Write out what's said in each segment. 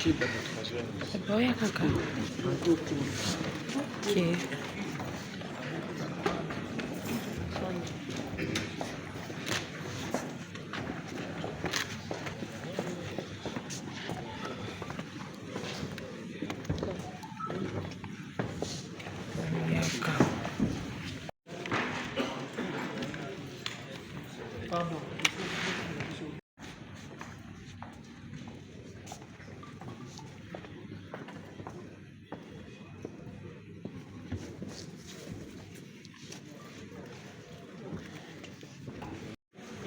C'est pas rien, caca. Ok.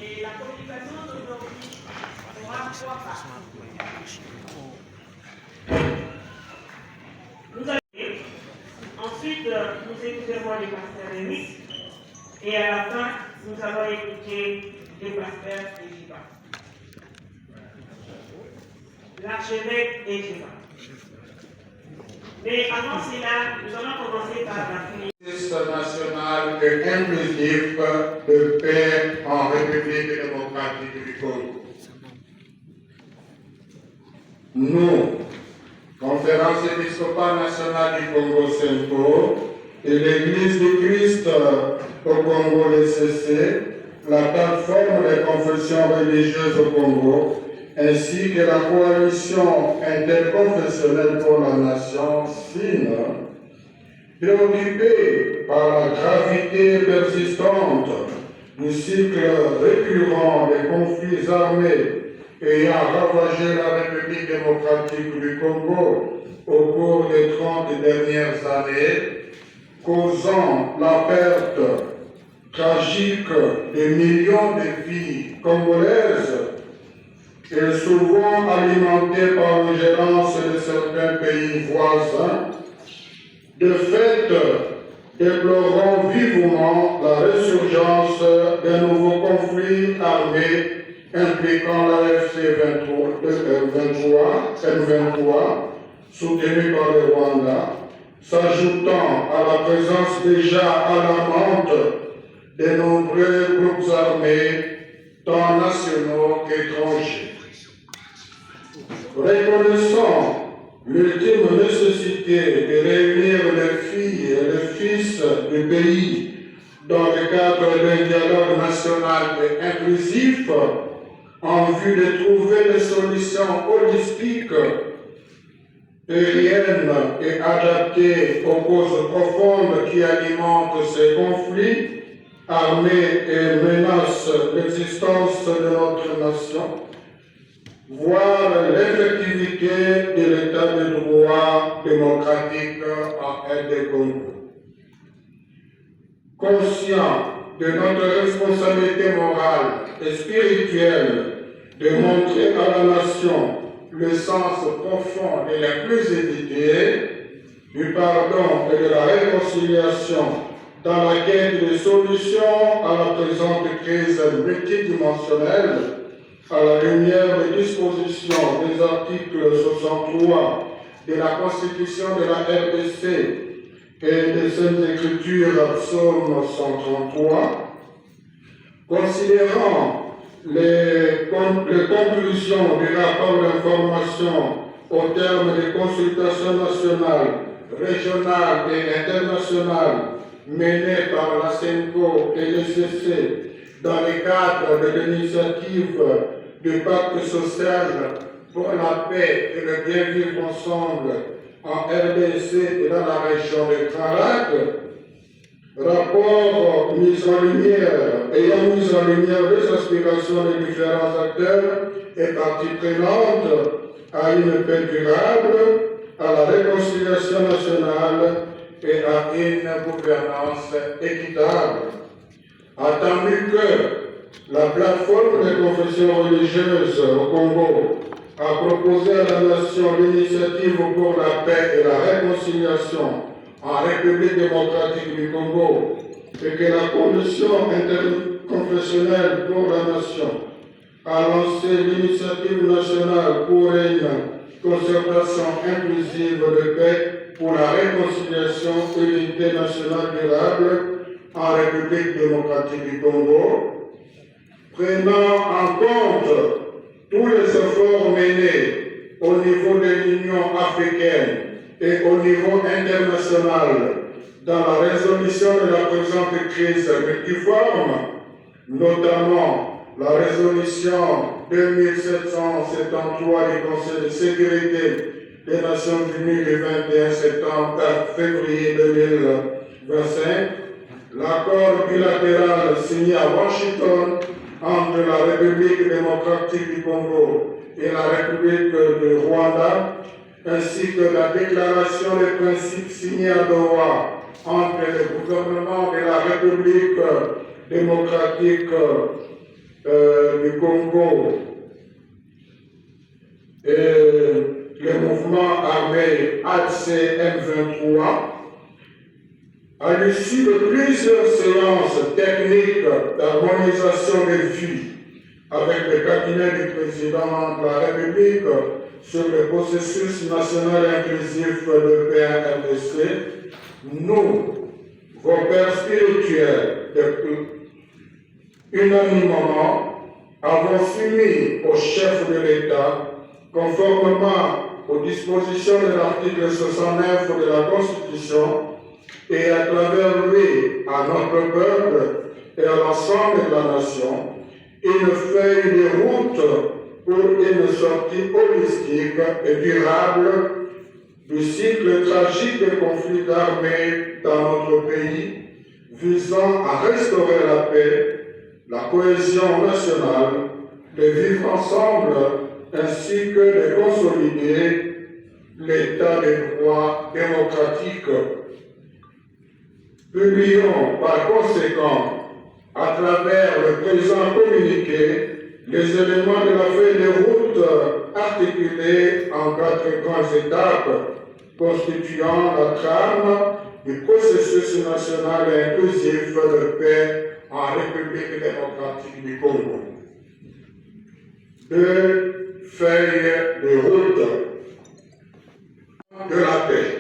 Et la communication d'aujourd'hui sera trois parties. Nous allons ensuite nous écouterons les pasteurs Rémis et à la fin nous allons écouter les pasteurs Égiva. L'archevêque Égiva. Mais avant cela, nous allons commencer par la prière. National et inclusif de paix en République démocratique du Congo. Nous, Conférence épiscopale nationale du Congo-Centre et l'Église du Christ au Congo LCC, la plateforme des confessions religieuses au Congo, ainsi que la coalition interconfessionnelle pour la nation SIN, préoccupés par la gravité persistante du cycle récurrent des conflits armés ayant ravagé la République démocratique du Congo au cours des 30 dernières années, causant la perte tragique de millions de vies congolaises et souvent alimentée par l'ingérence de certains pays voisins. De fait, déplorons vivement la résurgence d'un nouveau conflit armé impliquant l'AFC M23, soutenu par le Rwanda, s'ajoutant à la présence déjà alarmante de nombreux groupes armés, tant nationaux qu'étrangers. Reconnaissant l'ultime nécessité de réunir les filles et les fils du pays dans le cadre d'un dialogue national et inclusif en vue de trouver des solutions holistiques, pérennes et adaptées aux causes profondes qui alimentent ces conflits armés et menacent l'existence de notre nation, voir l'effectivité de l'état de droit démocratique en RD-Congo. Conscient de notre responsabilité morale et spirituelle de montrer à la nation le sens profond de l'inclusivité, du pardon et de la réconciliation dans la quête de solutions à la présente crise multidimensionnelle, à la lumière des dispositions des articles 63 de la Constitution de la RDC et des Saintes Écritures, psaume 133, considérant les conclusions du rapport d'information au terme des consultations nationales, régionales et internationales menées par la CENCO et l'ECC dans le cadre de l'initiative du pacte social pour la paix et le bien vivre ensemble en RDC et dans la région de Carac, rapport ayant mis en lumière les aspirations des différents acteurs et parties prenantes à une paix durable, à la réconciliation nationale et à une gouvernance équitable. Attendu que la plateforme des confessions religieuses au Congo a proposé à la nation l'initiative pour la paix et la réconciliation en République démocratique du Congo et que la Commission interconfessionnelle pour la nation a lancé l'initiative nationale pour une concertation inclusive de paix pour la réconciliation et l'unité nationale durable en République démocratique du Congo, prenant en compte tous les efforts menés au niveau de l'Union africaine et au niveau international dans la résolution de la présente crise multiforme, notamment la résolution 2773 du Conseil de sécurité des Nations Unies du 21 février 2025, l'accord bilatéral signé à Washington entre la République démocratique du Congo et la République du Rwanda, ainsi que la déclaration des principes signée à Doha entre le gouvernement de la République démocratique du Congo et le mouvement armé ACM23, à l'issue de plusieurs séances techniques d'harmonisation des vues avec le cabinet du président de la République sur le processus national inclusif de PNRDC, nous, vos pères spirituels, unanimement, avons soumis au chef de l'État, conformément aux dispositions de l'article 69 de la Constitution, et à travers lui à notre peuple et à l'ensemble de la nation, une feuille de route pour une sortie holistique et durable du cycle tragique des conflits armés dans notre pays, visant à restaurer la paix, la cohésion nationale, de vivre ensemble, ainsi que de consolider l'état de droit démocratique. Publions par conséquent, à travers le présent communiqué, les éléments de la feuille de route articulés en 4 grandes étapes, constituant la trame du processus national et inclusif de paix en République démocratique du Congo. 2 feuilles de route de la paix.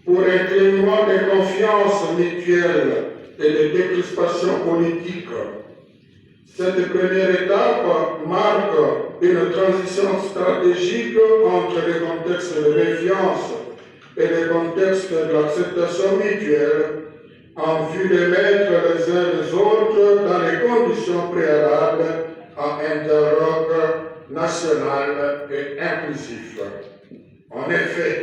Pour un climat de confiance mutuelle et de décrispation politique, cette première étape marque une transition stratégique entre les contextes de méfiance et les contextes de l'acceptation mutuelle en vue de mettre les uns les autres dans les conditions préalables à un dialogue national et inclusif. En effet,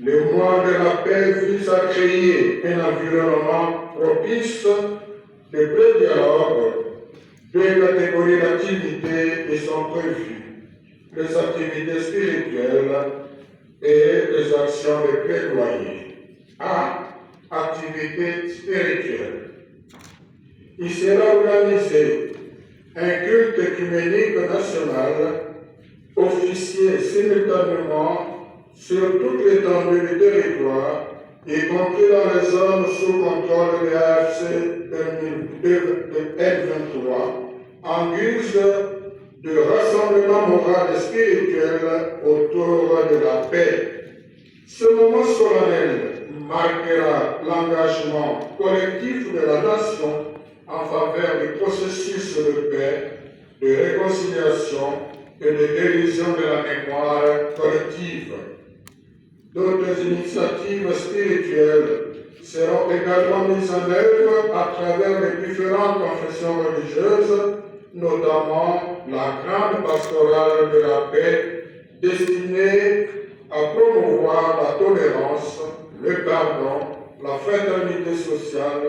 le mois de la paix vise à créer un environnement propice de plein dialogue. 2 catégories d'activités y sont prévues, les activités spirituelles et les actions de plaidoyer. A. Activités spirituelles. Il sera organisé un culte œcuménique national, officié simultanément sur toute l'étendue du territoire, y compris dans les zones sous contrôle de l'AFC L23, en guise de rassemblement moral et spirituel autour de la paix. Ce moment solennel marquera l'engagement collectif de la nation en faveur du processus de paix, de réconciliation et de guérison de la mémoire collective. D'autres initiatives spirituelles seront également mises en œuvre à travers les différentes confessions religieuses, notamment la grande pastorale de la paix destinée à promouvoir la tolérance, le pardon, la fraternité sociale,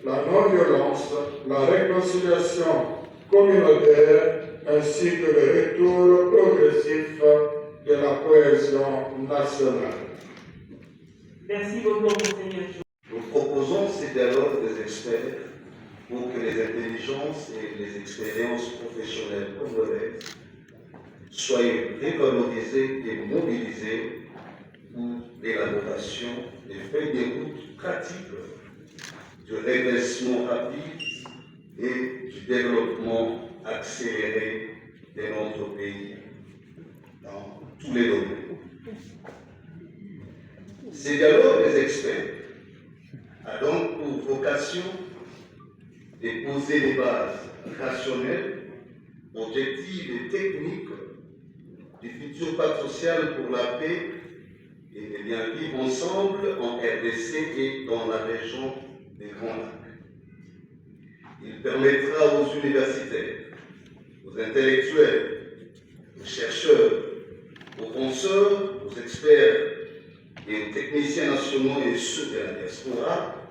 la non-violence, la réconciliation communautaire, ainsi que le retour progressif de la cohésion nationale. Merci beaucoup, Monseigneur. Nous proposons ces dialogues des experts pour que les intelligences et les expériences professionnelles congolaises soient révalorisées et mobilisées pour l'élaboration des feuilles de route pratiques du redressement rapide et du développement accéléré de notre pays dans tous les domaines. Ces dialogues des experts a donc pour vocation de poser des bases rationnelles, objectives et techniques du futur pacte social pour la paix et les liens vivre ensemble en RDC et dans la région des Grands Lacs. Il permettra aux universitaires, aux intellectuels, aux chercheurs, aux penseurs, aux experts et aux techniciens nationaux et ceux de la diaspora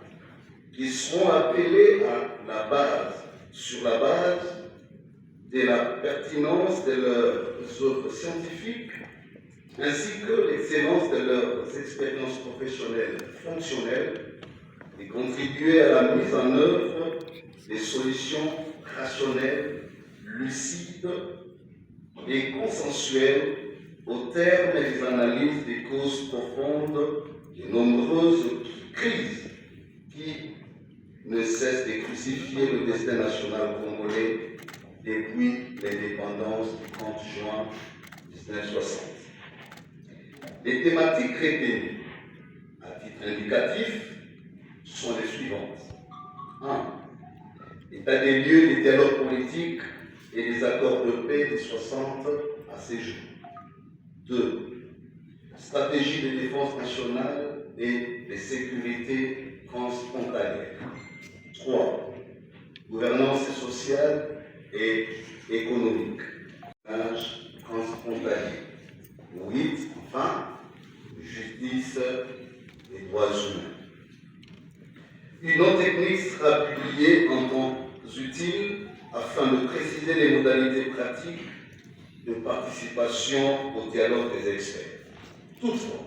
qui seront appelés à la base, sur la base de la pertinence de leurs œuvres scientifiques ainsi que l'excellence de leurs expériences professionnelles fonctionnelles et contribuer à la mise en œuvre des solutions rationnelles, lucides et consensuelles au terme des analyses des causes profondes des nombreuses crises qui ne cessent de crucifier le destin national congolais depuis l'indépendance du 30 juin 1960. Les thématiques retenues, à titre indicatif, sont les suivantes. 1. État des lieux des dialogues politiques et des accords de paix des 60 à ces jours. 2. Stratégie de défense nationale et de sécurité transfrontalière. 3. Gouvernance sociale et économique. Transfrontalier. 8. Enfin, justice et droits humains. Une note technique sera publiée en temps utile afin de préciser les modalités pratiques de participation au dialogue des experts. Toutefois,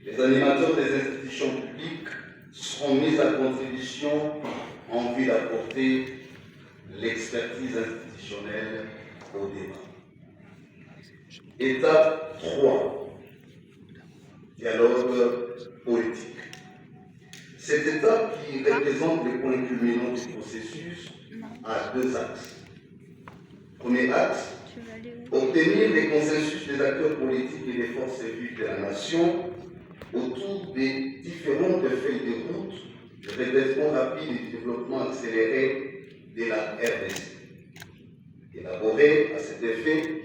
les animateurs des institutions publiques seront mis à contribution en vue d'apporter l'expertise institutionnelle au débat. Étape 3. Dialogue politique. Cette étape qui représente les points culminants du processus a 2 axes. Premier axe, obtenir des consensus des acteurs politiques et des forces vives de la nation autour des différentes feuilles de route de redressement rapide et du développement accéléré de la RDC. Élaboré à cet effet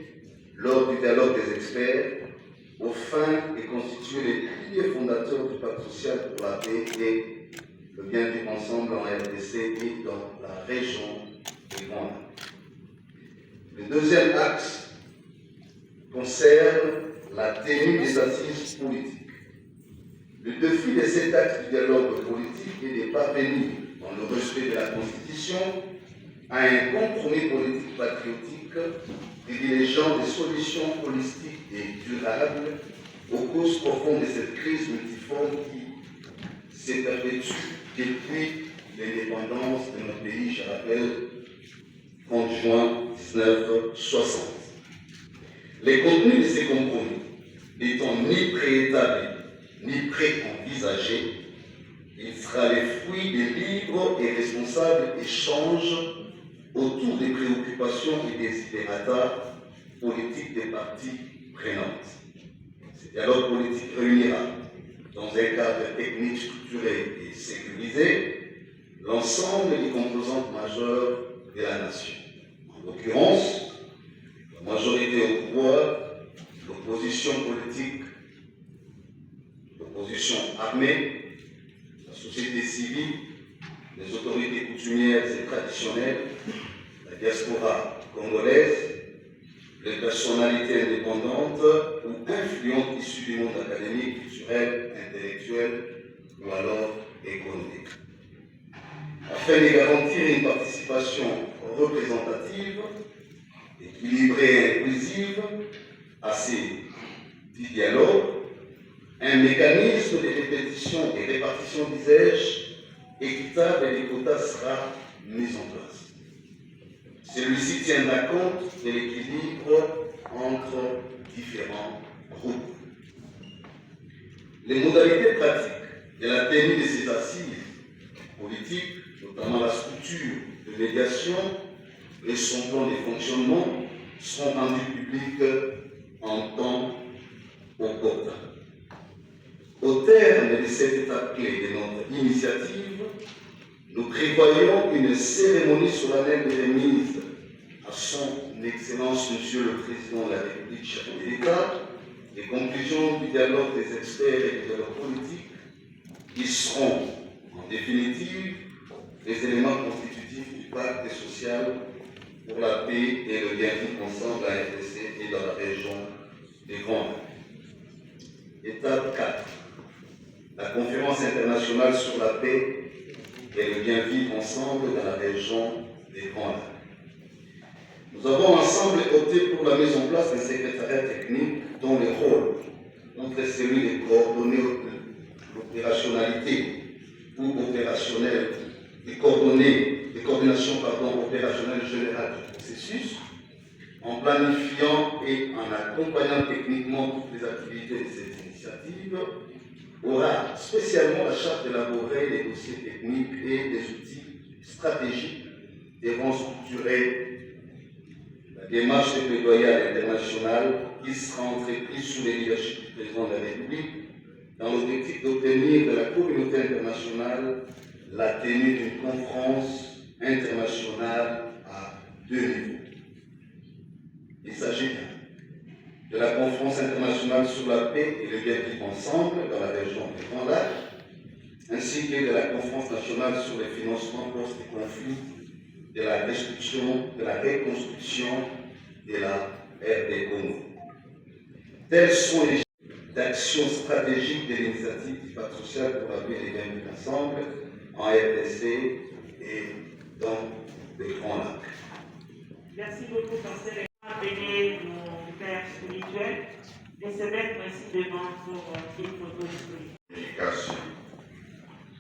lors du dialogue des experts, aux fins de constituer les piliers fondateurs du pacte social pour la paix et le bien vivre ensemble en RDC et dans la région des Grands Lacs. Le deuxième axe concerne la tenue des assises politiques. Le défi de cet axe du dialogue politique est de parvenir, dans le respect de la Constitution, à un compromis politique patriotique privilégiant des solutions holistiques et durables aux causes profondes de cette crise multiforme qui s'est perpétue depuis l'indépendance de notre pays, je rappelle, 30 juin 1960. Les contenus de ces compromis n'étant ni préétablis ni pré-envisagés, il sera le fruit des libres et responsables échanges autour des préoccupations et des desiderata politiques des parties prenantes. Ce dialogue politique réunira, dans un cadre technique structuré et sécurisé, l'ensemble des composantes majeures de la nation. En l'occurrence, la majorité au pouvoir, l'opposition politique, l'opposition armée, la société civile, les autorités coutumières et traditionnelles, la diaspora congolaise, les personnalités indépendantes ou influentes issues du monde académique, culturel, intellectuel ou alors économique. Afin de garantir une participation représentative, équilibrée et inclusive à ces dialogues, un mécanisme de répétition et répartition disais-je équitable et des quotas sera mis en place. Celui-ci tiendra compte de l'équilibre entre différents groupes. Les modalités pratiques de la tenue de ces assises politiques, notamment la structure de médiation et son plan de fonctionnement, seront rendus publics en temps opportun. Au terme de cette étape clé de notre initiative, nous prévoyons une cérémonie solennelle de remise à son Excellence Monsieur le Président de la République, chef de l'État, les conclusions du dialogue des experts et du dialogue politique, qui seront, en définitive, les éléments constitutifs du pacte social pour la paix et le bien-vivre ensemble à RDC et dans la région des Grands Lacs. Étape 4. La conférence internationale sur la paix et le bien-vivre ensemble dans la région des Grands Lacs. Nous avons ensemble opté pour la mise en place d'un secrétariat technique dont le rôle entre celui de coordonner l'opérationnalité ou opérationnelle, de coordination opérationnelle générale du processus, en planifiant et en accompagnant techniquement toutes les activités de cette initiative, aura spécialement la charge d'élaborer les dossiers techniques et des outils stratégiques devant structurer la démarche de plaidoyer internationale qui sera entreprise sous le leadership du président de la République dans l'objectif d'obtenir de la communauté internationale la tenue d'une conférence internationale à 2 niveaux. Il s'agit de la conférence internationale sur la paix et le bien-vivre ensemble dans la région des Grands Lacs, ainsi que de la conférence nationale sur le financement post-conflit, de la reconstruction de la RD Congo. Tels sont les d'actions stratégiques de l'initiative du pacte social pour la paix et le bien-vivre ensemble en RDC et dans les Grands Lacs. Merci beaucoup, pasteur. Bénir nos pères spirituels de se mettre ainsi devant pour une photo historique.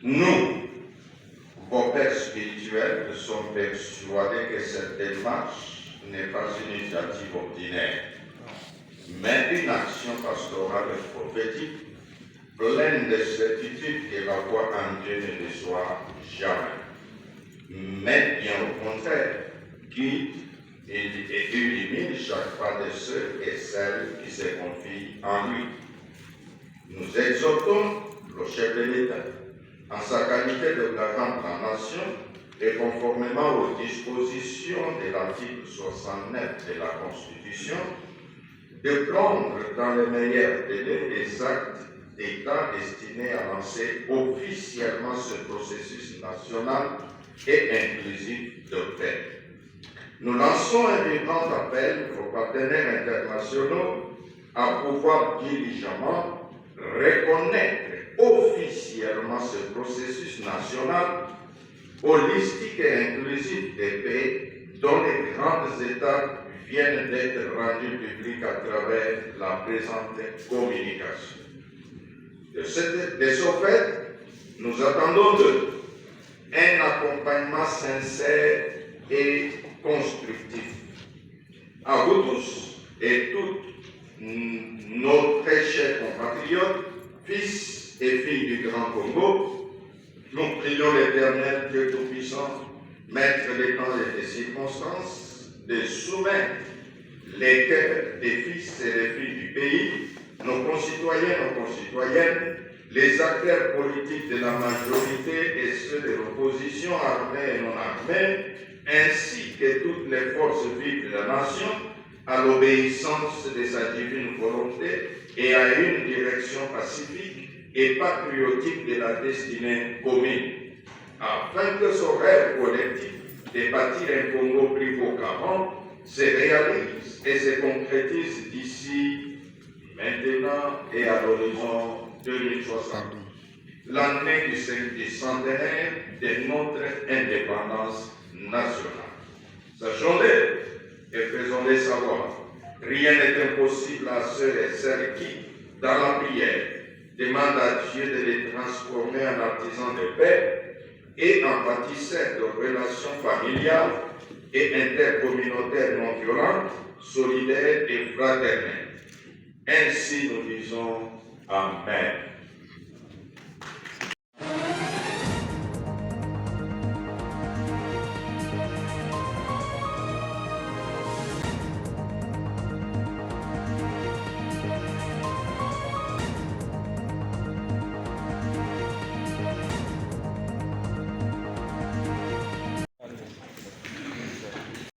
Nous, vos pères spirituels, sommes persuadés que cette démarche n'est pas une initiative ordinaire, mais une action pastorale et prophétique pleine de certitude que la foi en Dieu ne déçoit jamais, mais bien au contraire, guide et illumine chaque pas de ceux et celles qui se confient en lui. Nous exhortons le chef de l'État, en sa qualité de garant de la nation et conformément aux dispositions de l'article 69 de la Constitution, de prendre dans les meilleurs délais les actes d'État destinés à lancer officiellement ce processus national et inclusif de paix. Nous lançons un vibrant appel aux partenaires internationaux à pouvoir diligemment reconnaître officiellement ce processus national holistique et inclusif de paix dont les grandes étapes viennent d'être rendues publiques à travers la présente communication. De ce fait, nous attendons d'eux un accompagnement sincère et constructif. À vous tous et toutes nos très chers compatriotes, fils et filles du Grand Congo, nous prions l'Éternel Dieu Tout-Puissant, Maître des temps et des circonstances, de soumettre les cœurs des fils et des filles du pays, nos concitoyens, nos concitoyennes, les acteurs politiques de la majorité et ceux de l'opposition armée et non armée, ainsi que toutes les forces vives de la nation, à l'obéissance de sa divine volonté et à une direction pacifique et patriotique de la destinée commune, afin que son rêve collectif de bâtir un Congo plus beau qu'avant se réalise et se concrétise d'ici, maintenant et à l'horizon 2060, l'année du centenaire de notre indépendance nationale. Sachons-le et faisons-le savoir. Rien n'est impossible à ceux et celles qui, dans la prière, demandent à Dieu de les transformer en artisans de paix et en bâtisseurs de relations familiales et intercommunautaires non violentes, solidaires et fraternelles. Ainsi nous disons Amen.